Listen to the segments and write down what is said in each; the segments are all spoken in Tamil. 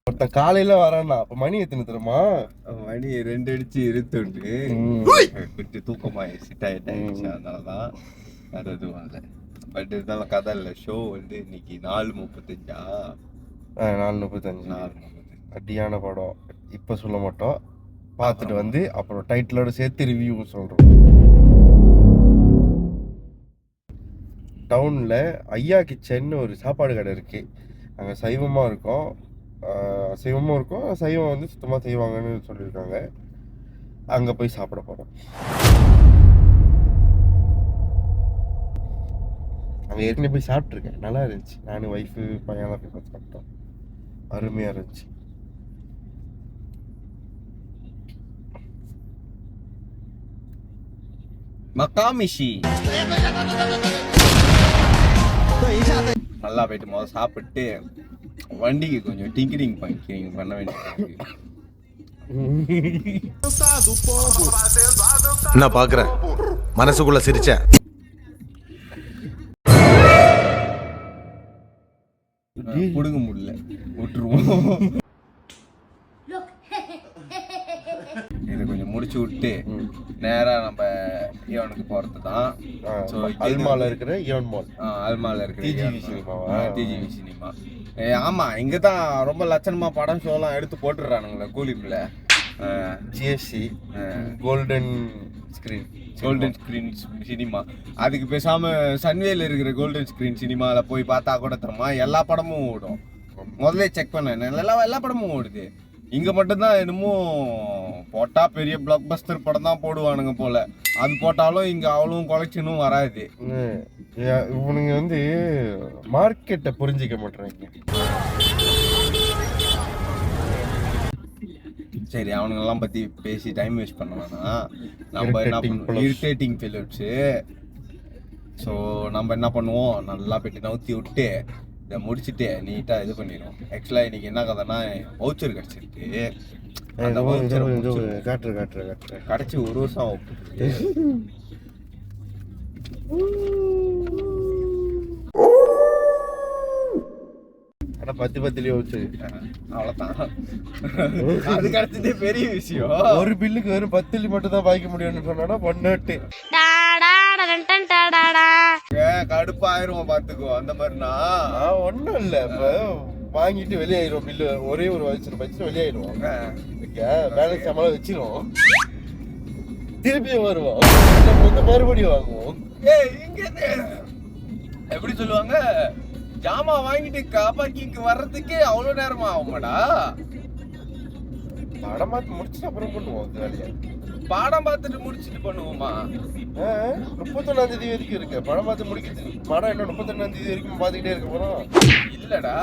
ஒருத்தன் காலையில வரான்னா அப்ப மணி எத்தனை தெரியுமா? மணி 2 அடிச்சு 21. கொஞ்சம் தூக்கமாயிடுச்சு, டயர்ட் ஆயிடுச்சு, அதனாலதான் வேற எதுவும் இல்லை. பட் இருந்தாலும் கதை இல்லை. ஷோ வந்து இன்னைக்கு 4:35. 4:35 அடியான படம். இப்ப சொல்ல மாட்டோம், பார்த்துட்டு வந்து அப்புறம் டைட்டிலோட சேர்த்து ரிவ்யூ சொல்றோம். டவுன்ல ஐயா கிச்சன் ஒரு சாப்பாடு கடை இருக்கு. அங்கே சைவமாக இருக்கும், அசைவமும் இருக்கும். சைவம் வந்து சுத்தமாக செய்வாங்கன்னு சொல்லியிருக்காங்க. அங்கே போய் சாப்பிட போகிறோம். அங்கே ஏற்கனவே போய் சாப்பிட்ருக்கேன், நல்லா இருந்துச்சு. நானும் ஒய்ஃபு பையன்லாம் போய் சாப்பிட்டோம், அருமையாக இருந்துச்சு. மக்காமிஷி நல்லா போயிட்டு முதல்ல சாப்பிட்டு வண்டிக்கு கொஞ்சம் டிங்கரிங் பண்ண வேண்டியது. நான் பாக்குறேன், மனசுக்குள்ள சிரிச்சேன். புடுங்க முடியல, விட்டுருவோம். இதை கொஞ்சம் முடிச்சு விட்டு நேரா நம்ம ஈவனுக்கு போறது தான். அல்மால இருக்கிற ஈவன் மால், அல்மால இருக்கிற டிஜிவி சினிமாவா? டிஜிவி சினிமா. ஆமா, இங்கதான் ரொம்ப லட்சணமா படம் ஷோலாம் எடுத்து போட்டுடுறானுங்களே கூலிப்புல. GSC golden screen cinema. அதுக்கு பேசாம சன்வேல இருக்கிற கோல்டன் ஸ்கிரீன் சினிமால போய் பார்த்தா கூட தரமா எல்லா படமும் ஓடும். முதல்ல செக் பண்ண எல்லா படமும் ஓடுது. இங்க மட்டும்தான் என்னமோ போட்டா பெரிய பிளாக் பஸ்டர் படம் தான் போடுவானுங்க போல. அது போட்டாலும் இங்க அவ்வளவும் கொலெக்ஷனும் வராது. இவனுங்க வந்து மார்க்கெட்டை புரிஞ்சிக்க மாட்டாங்க. சரி, அவனுங்கெல்லாம் பத்தி பேசி டைம் வேஸ்ட் பண்ண வேணாம். நம்ம என்ன பண்ணுவோம், இரிட்டேட்டிங் ஃபெலோட்ஸு. ஸோ நம்ம என்ன பண்ணுவோம், நல்லா போயிட்டு நவுத்தி விட்டு இதை முடிச்சுட்டு நீட்டாக இது பண்ணிடுவோம். ஆக்சுவலாக இன்னைக்கு என்ன கதைன்னா, வவுச்சர் கிடச்சிருக்கு. அந்த வவுச்சர் கிடச்சி 1 வருஷம் ஆகும். ஆனால் 10 வச்சு அவ்வளோதான். அது கிடச்சதே பெரிய விஷயம். ஒரு பில்லுக்கு வெறும் 10 மட்டும் தான் பாய்க்க முடியும்னு சொன்னா பண்ணட்டு கடுப்பாயிரும் பாத்துக்கோ. அந்த மாதிரினா ஒன்றும் இல்லை, இப்போ வாங்கிட்டு வெளியாயிரும். பில்லு ஒரே ஒரு வச்சுட்டு வெளியாயிடுவோம். பேலன்ஸ் சம்பளம் வச்சிருவோம், திருப்பியும் வருவோம், மறுபடியும் வாங்குவோம். எப்படி சொல்லுவாங்க, ஜாமா வாங்கிட்டு காப்பாக்கிக்கு வர்றதுக்கு அவ்வளவு நேரமா ஆகுமாடா. படம் பார்த்து முடிச்சுட்டு அப்புறம் பண்ணுவோம். படம் பார்த்துட்டு முடிச்சுட்டு பண்ணுவோமா? 31ஆம் தேதி வரைக்கும் இருக்கு படம் பார்த்து முடிக்கிறது. படம் என்ன 31ஆம் தேதி வரைக்கும் பார்த்துக்கிட்டே இருக்க போறோம்? இல்லடா,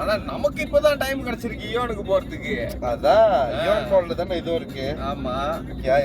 ஆனா நமக்கு இப்பதான் டைம் கிடைச்சிருக்கு ஈவனுக்கு போறதுக்கு. அதான் ஈவன் மால்ல தானே இதுவும் இருக்கு. ஆமா,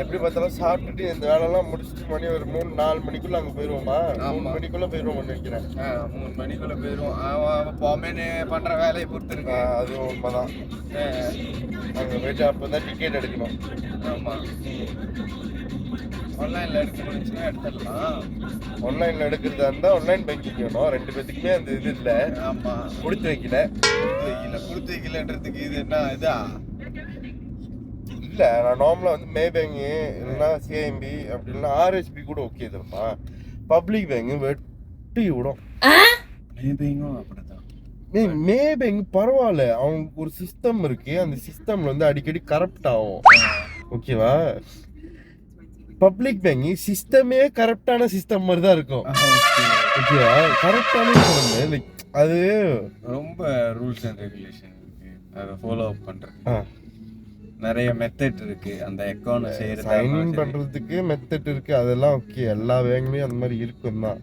எப்படி பார்த்தாலும் சாப்பிட்டுட்டு இந்த வேலை எல்லாம் முடிச்சுட்டு மணி ஒரு 3-4 மணிக்குள்ள அங்க போயிருவோமா? 3 மணிக்குள்ள போயிருவோம் நினைக்கிறேன். 3 மணிக்குள்ள போயிருவோம். போமேனு பண்ற வேலையை பொறுத்து இருக்கு. அதுவும் உண்மைதான். அங்க போயிட்டு அப்பதான் டிக்கெட் எடுக்கணும். ஆமா, ஆன்லைன்ல எடுக்க முடிஞ்சுன்னா எடுத்துடலாம். ஆன்லைன்ல எடுக்கிறதா இருந்தா ஆன்லைன் பேங்கிங் வேணும். 2 பேத்துக்குமே அந்த இது இல்ல. ஆமா, கொடுத்து வைக்கலன்றதுக்கு இது என்ன இதா இல்ல. நான் நார்மலா வந்து மே பேங்க் இல்லைன்னா சிஐஎம்பி அப்படி இல்லைன்னா ஆர்எஸ்பி கூட ஓகே தருப்பா. பப்ளிக் பேங்க் வெட்டி விடும். மே பேங்கும் அப்படிதான். மே பேங்க் பரவாயில்ல, அவங்களுக்கு ஒரு சிஸ்டம் இருக்கு. அந்த சிஸ்டம்ல வந்து அடிக்கடி கரப்ட் ஆகும். ஓகேவா? பப்ளிக் பேங்க் சிஸ்டமே கரெக்டான சிஸ்டம் மாதிரி தான் இருக்கும். ஓகேவா? கரெக்டான சிஸ்டம், லைக் அது ரொம்ப ரூல்ஸ் அண்ட் ரெகுலேஷன் இருக்கு, அதை ஃபாலோ அப் பண்றது. நிறைய மெத்தட் இருக்கு. அந்த அக்கவுண்ட் செய்யறது, சைன் இன் பண்றதுக்கு மெத்தட் இருக்கு. அதெல்லாம் ஓகே, எல்லா பேங்க்லயும் அந்த மாதிரி இருக்கும் தான்.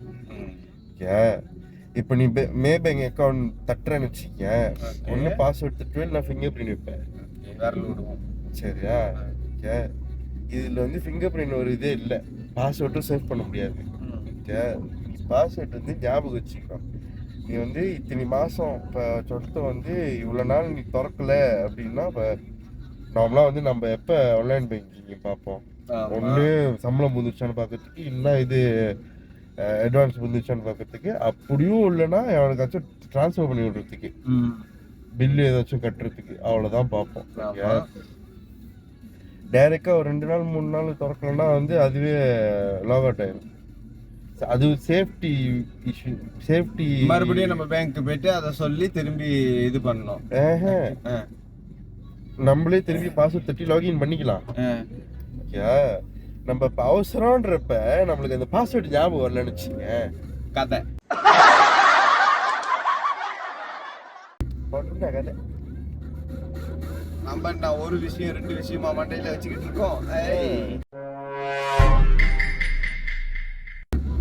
ஓகே, இப்போ நீ மே பேங்க் அக்கவுண்ட் தட்டுறேன்னு வச்சுக்க, ஒன்று பாஸ்வேர்ட் தட்டுவேன், இல்லை ஃபிங்கர் பிரிண்ட் வைப்பேன். விரல் விடுவோம். சரியா? ஓகே, இதில் வந்து ஃபிங்கர் பிரிண்ட் ஒரு இதே இல்லை, பாஸ்வேர்ட்டும் சேவ் பண்ண முடியாது. ஓகே, பாஸ்வேர்ட் வந்து ஞாபகம் வச்சுக்கணும். நீ வந்து இத்தனை மாதம் இப்போ சொத்தை வந்து இவ்வளோ நாள் நீ திறக்கலை அப்படின்னா, இப்போ நார்மலாக வந்து நம்ம எப்போ ஆன்லைன் பேங்கிங் பார்ப்போம், ஒன்று சம்பளம் முடிச்சான்னு பார்க்கறதுக்கு, இல்லை இது அட்வான்ஸ் வந்துச்சான்னு பார்க்கறதுக்கு, அப்படியும் இல்லைன்னா எவனுக்காச்சும் ட்ரான்ஸ்ஃபர் பண்ணி விடுறதுக்கு, பில்லு ஏதாச்சும் கட்டுறதுக்கு, அவ்வளோதான் பார்ப்போம். டைரெக்டாக ஒரு 2 நாள் 3 நாள் திறக்கணும்னா வந்து அதுவே லாக் அவுட் ஆயிடும். அது சேஃப்டி இஷ்யூ. சேஃப்டி மறுபடியும் நம்ம பேங்க்கு போயிட்டு அதை சொல்லி திரும்பி இது பண்ணணும். நம்மளே திரும்பி பாஸ்வேர்ட் தட்டி லாகின் பண்ணிக்கலாம். ஓகே, நம்ம இப்போ அவசரம்ன்றப்ப நம்மளுக்கு அந்த பாஸ்வேர்டு ஞாபகம் வரலன்னு வச்சுங்க, கதை பண்ண கதை. நம்ம நான் ஒரு விஷயம் 2 விஷயமா மண்டையில வச்சுக்கிட்டு இருக்கோம்.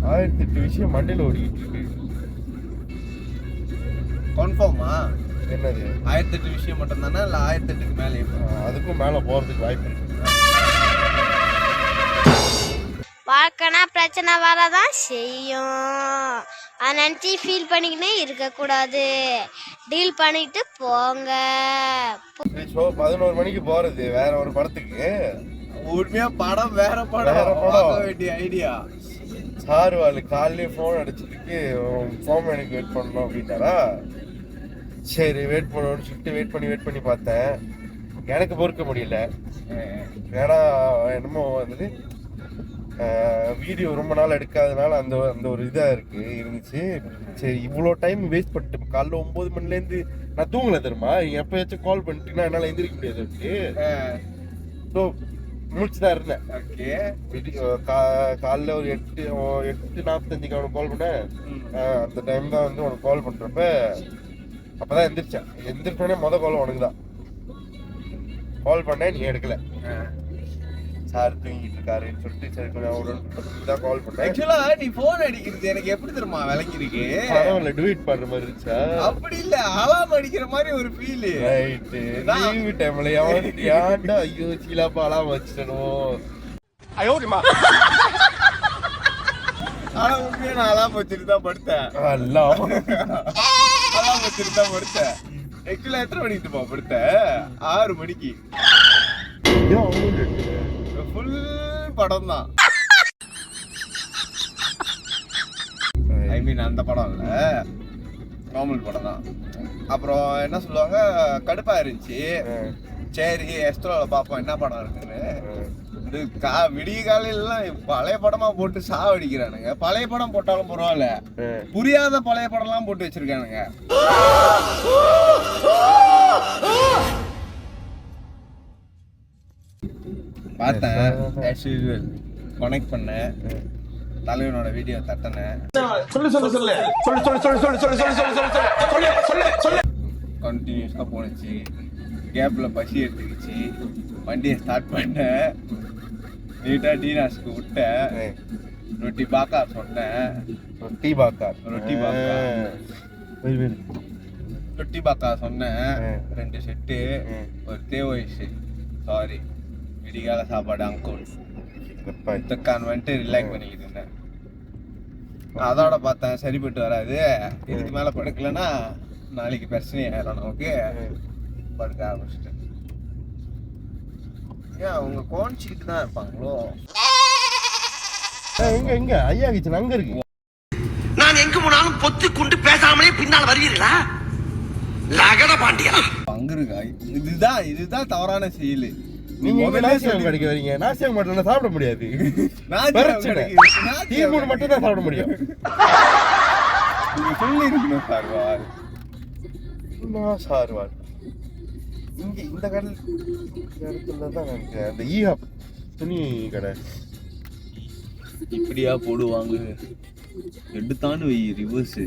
1008 விஷயம் மண்டையில் ஓடிக்கிட்டு இருக்கு. கன்ஃபார்மா? என்னது? 1008 விஷயம் மட்டும் தானே, இல்லை 1008க்கு மேலே? அதுக்கும் மேலே போகிறதுக்கு வாய்ப்பு இருக்கு. வாழ்க்கைனா பிரச்சனை வரதான் செய்யும். அதை நினச்சி ஃபீல் பண்ணிக்கினே இருக்கக்கூடாது. டீல் பண்ணிட்டு போங்க. ஷோ 11 மணிக்கு போகிறது வேற ஒரு படத்துக்கு. உண்மையா படம் வேற படம் பார்க்க வேண்டிய ஐடியா. சாருவாள் காலையிலே ஃபோன் அடிச்சதுக்கு ஃபோன் எனக்கு வெயிட் பண்ணணும் அப்படின்னாரா. சரி வெயிட் பண்ணணும்னு சொல்லிட்டு வெயிட் பண்ணி பார்த்தேன். எனக்கு பொறுக்க முடியல. ஏன்னா என்னமோ வந்துட்டு வீடியோ ரொம்ப நாள் எடுக்காதனால அந்த ஒரு இதாக இருந்துச்சு. சரி இவ்வளோ டைம் வேஸ்ட் பண்ணிட்டு காலைல 9 மணிலேருந்து நான் தூங்கலை தெரியுமா. எப்போயாச்சும் கால் பண்ணிட்டீங்கன்னா என்னால் எந்திரிக்க முடியாது. ஓகே, ஸோ முடிச்சுதான் இருந்தேன். ஓகே, காலைல ஒரு 8:45 அவனுக்கு கால் பண்ணேன். அந்த டைம் தான் வந்து உனக்கு கால் பண்ணுறப்ப அப்போதான் எந்திரிச்சோடனே கால் உனக்கு தான் கால் பண்ணேன். நீ எடுக்கல. சார் தூங்கிட்டு இருக்காருன்னு சொல்லிட்டு சரி கொஞ்சம் தான் கால் பண்ணேன். ஆக்சுவலா நீ போன் அடிக்கிறது எனக்கு எப்படி தெரியுமா விளங்கிருக்கு. பரவாயில்ல, ட்வீட் பண்ற மாதிரி இருந்துச்சா? அப்படி இல்ல, அலாம் அடிக்கிற மாதிரி ஒரு ஃபீல். ரைட்டு, லீவ் டைம்ல ஏன்டா ஐயோ சீலாப்பா அலாம் வச்சிட்டணும். ஆனா உண்மையா நான் அலாம் வச்சுட்டு தான் படுத்தேன். அலாம் வச்சுட்டு தான் படுத்தேன். ஆக்சுவலா எத்தனை மணிக்கு படுத்தேன்? 6 மணிக்கு. ஃபுல் படம் தான். ஐ மீன் அந்த படம் இல்ல, நார்மல் படம் தான். அப்புறம் என்ன சொல்லுவாங்க, கடுப்பா இருந்துச்சு. சரி எஸ்ட்ரோல பார்ப்போம் என்ன படம் இருக்குன்னு. இது விடிய காலையிலாம் பழைய படமா போட்டு சாவடிக்கிறானுங்க. பழைய படம் போட்டாலும் பரவாயில்ல, புரியாத பழைய படம்லாம் போட்டு வச்சிருக்கானுங்க. பார்த்தேன், கனெக்ட் பண்ணேன், தலைவனோட வீடியோ தட்டினேன். கண்டினியூஸா போனுச்சு. கேப்ல பசி எடுத்துக்கிச்சு. வண்டியை ஸ்டார்ட் பண்ணேன். நீட்டா டீனாஸ்க்கு விட்டேன். ரொட்டி பாக்கா சொன்னேன். ரொட்டி பாக்கா சொன்னேன். 2 செட்டு, ஒரு தேவைஸ். சாரி, விடிகால சாப்பாடு அங்கூர் இதுக்கான் வந்துட்டு ரிலாக்ஸ் பண்ணிக்கிட்டு இருந்தேன். அதோட பார்த்தேன் சரிப்பட்டு வராது. இதுக்கு மேலே படுக்கலன்னா நாளைக்கு பிரச்சனை ஆயிரும் நமக்கு. படுக்க ஆரம்பிச்சிட்டேன். ஏன் அவங்க கோணிச்சிக்கிட்டு தான் இருப்பாங்களோ? எங்க ஐயா கிச்சன் அங்க இருக்கு. நான் எங்க போனாலும் பொத்து கொண்டு பேசாமலே பின்னால் வருவீர்களா? லகட பாண்டியா அங்க இருக்கா? இதுதான் தவறான செயல். நீங்க நாசியம் கிடைக்க வரீங்க. நாசியம் மட்டும் சாப்பிட முடியாது. டீ மூணு மட்டும் தான் சாப்பிட முடியும். சார்வார் இங்க இந்த இடத்துல தான் அந்த ஈஹப் துணி கடை இப்படியா போடுவாங்க. எடுத்தான்னு வை ரிவர்ஸ்.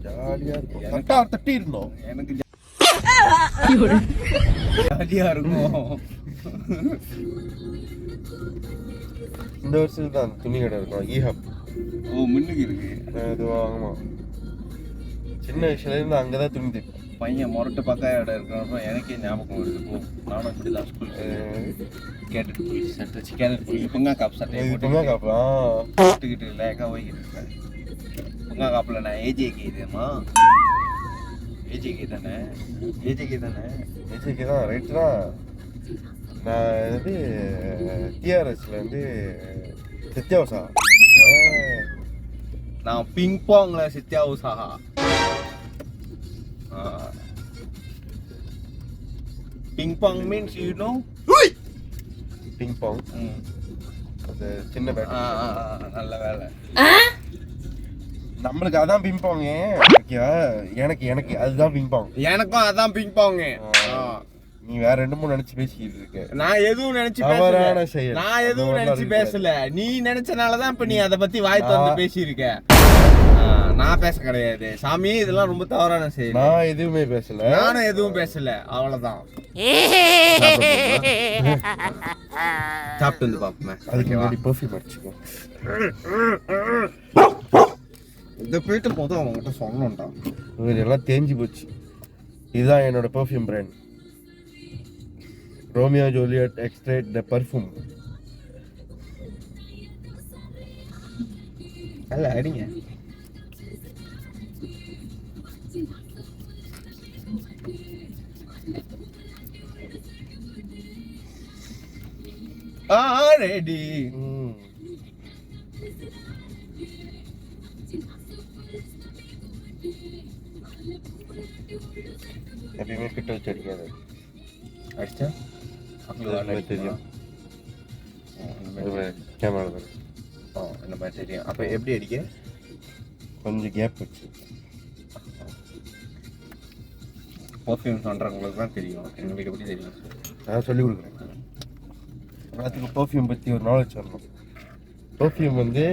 ஜாலியா இருக்கும். தட்டி இருந்தோம். எனக்கு ஜாலியா இருக்கும். இந்த வருஷத்துல தான் துணி கடை இருக்கும். ஈஹப் முன்னுக்கு இருக்கு. அது வாங்கணும். சின்ன வயசுல இருந்து அங்கதான் துணி தைப்போம். பையன் முரட்டு பக்கா இடம் இருக்கிறப்ப எனக்கே ஞாபகம் வருது. நானும் இப்படிதான் ஸ்கூல் கேட்டுட்டு போய் சட்டை வச்சு கேட்டுட்டு போய் பொங்கா காப்பு சட்டை போட்டுக்கிட்டு லேக்கா போய்கிட்டு இருக்கேன். பொங்கா காப்பில் நான் ஏஜேகே இதுமா ஏஜேகே தானே தான் ரைட்டு தான். நான் வந்து டிஆர்எஸ்ல வந்து சத்யாவசா நான் பிங் பாங்ல சித்யா உசாஹா. Ping pong means you know? Ping pong அது சின்ன பேட். நல்ல வேலை. நம்மளுக்கு அதான் பிங் பாங். எனக்கு அதுதான் பிங் பாங். எனக்கும் அதான் பிங் பாங். நீ வேற 2-3 நினைச்சு பேசிட்டு இருக்க. நான் எதுவும் நினைச்சு பேசல. நான் எதுவும் நினைச்சு பேசல. நீ நினைச்சனாலதான் இப்ப நீ அத பத்தி வாய் திறந்து பேசியிருக்க. நான் பேச கிடையாது சாமி. இதெல்லாம் ரொம்ப தவறான செயல். நான் எதுவுமே பேசல. நானும் எதுவும் பேசல. அவ்வளவுதான். சாப்பிட்டு வந்து பாப்போமே. அதுக்கு முன்னாடி பெர்ஃப்யூம் அடிச்சுக்கோ. இந்த போயிட்டு போதும் அவங்ககிட்ட சொல்லணும்டா. இதெல்லாம் தேஞ்சு போச்சு. இதுதான் என்னோட பெர்ஃப்யூம் பிராண்ட். ரோமியோ ஜூலியட் எக்ஸ்ட்ரேட் த பர்ஃப்யூம். அல்ல அடிங்க. ரெடி. எப்பயுமே கிட்ட வச்சு அடிக்காது. அடிச்சா தெரியும். கேமரா இந்த மாதிரி தெரியும். அப்ப எப்படி அடிக்க? கொஞ்சம் கேப் வச்சு. பர்ஃப்யூம் பண்றவங்களுக்கு தான் தெரியும். எங்களுக்கு எப்படி தெரியும்? நான் சொல்லிக் கொடுக்குறேன். எல்லாத்துக்கும் பர்ஃப்யூம் பற்றி ஒரு நாலேஜ் வரணும். பர்ஃப்யூம் வந்து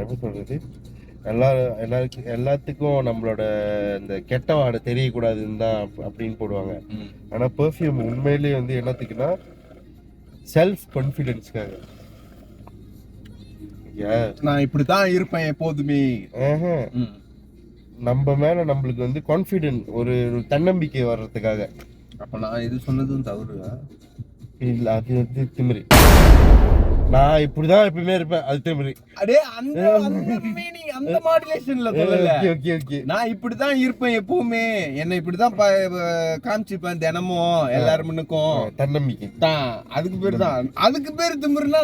எப்படி சொல்கிறது, எல்லாத்துக்கும் நம்மளோட இந்த கெட்ட வாடை தெரியக்கூடாதுன்னு தான் அப்படின்னு போடுவாங்க. ஆனால் பர்ஃப்யூம் உண்மையிலேயே வந்து என்னத்துக்குன்னா செல்ஃப் கான்ஃபிடென்ஸ்க்காக. நான் இப்படித்தான் இருப்பேன் எப்போதுமே. நம்ம மேல நம்மளுக்கு வந்து கான்ஃபிடென்ட், ஒரு தன்னம்பிக்கை வர்றதுக்காக. அப்ப நான் இது சொன்னதும் தவறு இல்ல, அது வந்து திமிரி. நான் இப்படிதான் எப்பவுமே இருப்பேன், அது திமிரி. அடே அந்த மீனிங் அந்த மாடுலேஷன்ல சொல்லல. Okay okay. நான் இப்படிதான் இருப்பேன் எப்பவுமே, என்ன இப்படிதான் காமிச்சிப்பேன் தினமும் எல்லாரும் முன்னுக்கும். தன்னம்பிக்கை தான் அதுக்கு பேர் தான். அதுக்கு பேர் திமிருனா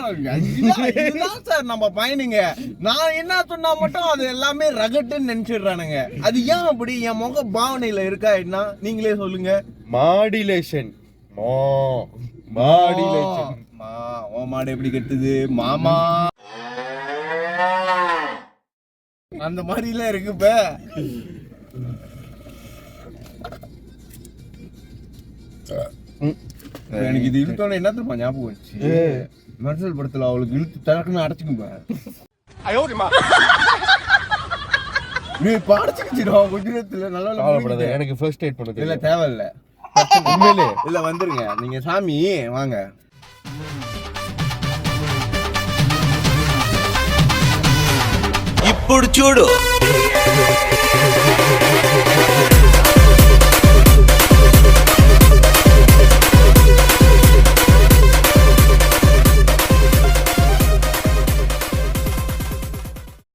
இதுதான் சார் நம்ம பயணிங்க. நான் என்ன சொன்னா மட்டும் அது எல்லாமே ரகட்டுன்னு நினைச்சிடுறானுங்க. அது ஏன் அப்படி? என் முக பாவனையில இருக்கா என்ன நீங்களே சொல்லுங்க. மாடுலேஷன். மாடுலேஷன். ஓ மாடு எப்படி கட்டுது மாமா, அந்த மாதிரி எல்லாம் இருக்கு. இப்ப எனக்கு இது இழுத்தோட என்ன தெரியுமா ஞாபகம் வச்சு, மெர்சல் படத்துல அவளுக்கு இழுத்து தனக்குன்னு அடைச்சுக்குங்க. நீ இப்ப அடைச்சுக்கிச்சிடும் கொஞ்ச நேரத்துல. நல்லா எனக்கு ஃபர்ஸ்ட் எய்ட் பண்ணது இல்ல, தேவையில்ல. இல்ல வந்துருங்க நீங்க சாமி வாங்க. ఇప్పుడు చూడు